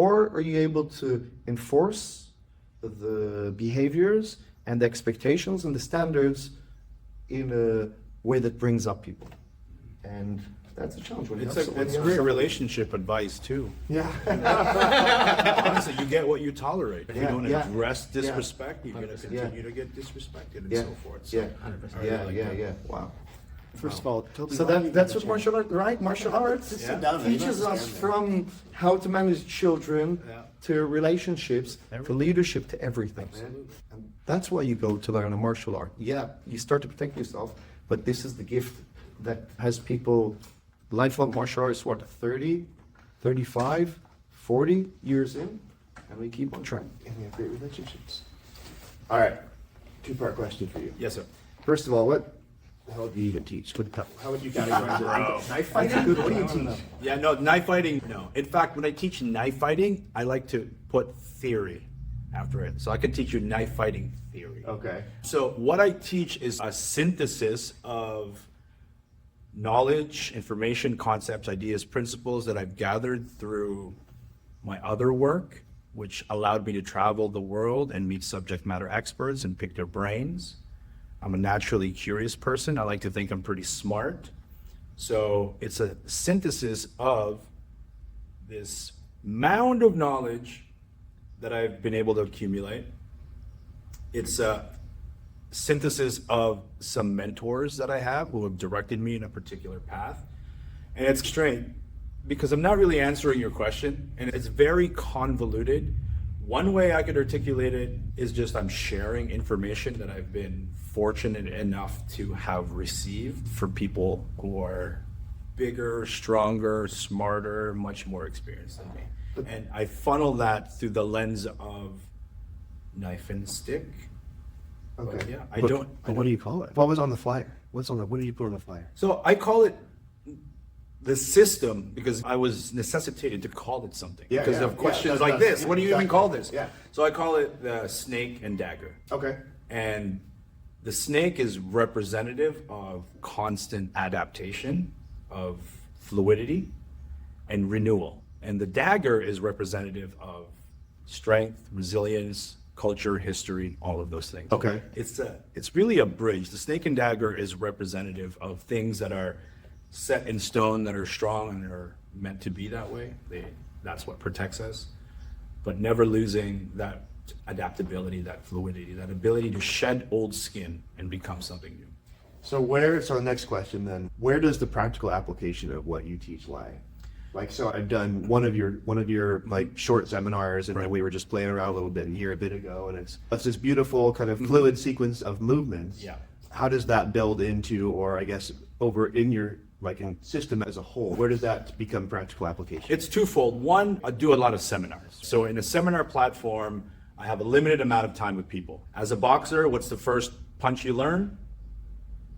or are you able to enforce the behaviors and the expectations and the standards in a way that brings up people? And that's a challenge. It's great relationship advice too. Yeah. Honestly, you get what you tolerate. If you don't address disrespect, you're going to continue to get disrespected and so forth. So, Wow. First of all, totally. So that's what martial arts, right? Martial arts teaches us from how to manage children to relationships, to leadership, to everything. And that's why you go to learn a martial art. Yeah, you start to protect yourself, but this is the gift that has people lifelong martial arts, 30, 35, 40 years in, and we keep on trying. And we have great relationships. All right, two-part question for you. yes, sir. First of all, what the hell do you even teach? How would you categorize it? Knife fighting? What do you teach? Yeah, no, knife fighting, no. In fact, when I teach knife fighting, I like to put theory after it. So I can teach you knife fighting theory. Okay. So what I teach is a synthesis of knowledge, information, concepts, ideas, principles that I've gathered through my other work, which allowed me to travel the world and meet subject matter experts and pick their brains. I'm a naturally curious person. I like to think I'm pretty smart. So it's a synthesis of this mound of knowledge that I've been able to accumulate. It's a synthesis of some mentors that I have who have directed me in a particular path. And it's strange because I'm not really answering your question, and it's very convoluted. One way I could articulate it is just I'm sharing information that I've been fortunate enough to have received from people who are bigger, stronger, smarter, much more experienced than me. And I funnel that through the lens of knife and stick. Okay. But yeah, But what do you call it? What was on the flyer? What do you put on the flyer? So I call it the system because I was necessitated to call it something because of questions like this. What do you even call this? Yeah. So I call it the Snake and Dagger. Okay. And the snake is representative of constant adaptation, of fluidity, and renewal. And the dagger is representative of strength, resilience, culture, history, all of those things. Okay. It's really a bridge. The snake and dagger is representative of things that are set in stone, that are strong and are meant to be that way. That's what protects us, but never losing that adaptability, that fluidity, that ability to shed old skin and become something new. So the next question then, where does the practical application of what you teach lie? Like, so I've done one of your like short seminars, and we were just playing around a little bit here a bit ago, and it's this beautiful kind of fluid sequence of movements. Yeah. How does that build into, or I guess over in your in system as a whole, where does that become practical application? It's twofold. One, I do a lot of seminars. So in a seminar platform, I have a limited amount of time with people. As a boxer, what's the first punch you learn?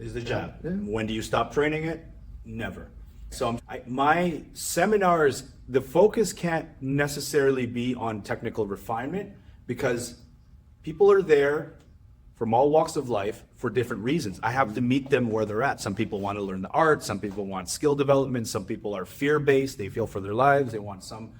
Is the jab. Yeah. When do you stop training it? Never. So my seminars, the focus can't necessarily be on technical refinement because people are there from all walks of life for different reasons. I have to meet them where they're at. Some people want to learn the art, some people want skill development, some people are fear-based, they feel for their lives, they want some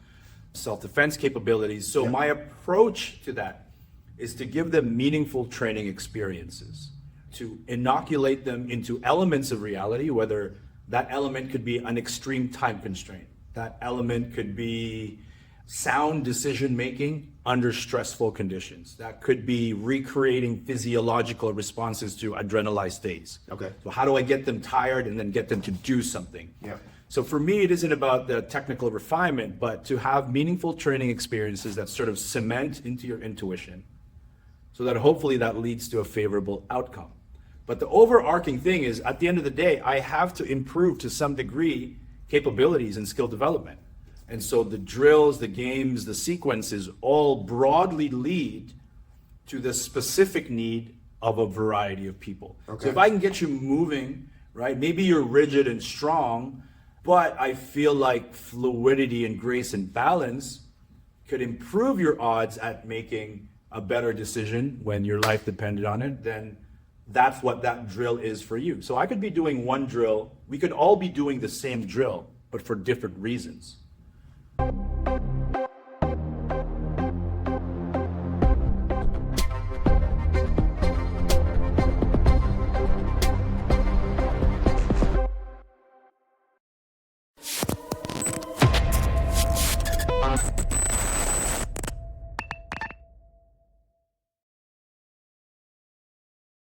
self-defense capabilities. So my approach to that is to give them meaningful training experiences, to inoculate them into elements of reality, whether that element could be an extreme time constraint, that element could be sound decision-making under stressful conditions. That could be recreating physiological responses to adrenalized states. Okay. So how do I get them tired and then get them to do something? Yeah. So for me, it isn't about the technical refinement, but to have meaningful training experiences that sort of cement into your intuition so that hopefully that leads to a favorable outcome. But the overarching thing is, at the end of the day, I have to improve to some degree capabilities and skill development. And so the drills, the games, the sequences all broadly lead to the specific need of a variety of people. Okay. So if I can get you moving, right, maybe you're rigid and strong, but I feel like fluidity and grace and balance could improve your odds at making a better decision when your life depended on it, then that's what that drill is for you. So I could be doing one drill, we could all be doing the same drill, but for different reasons.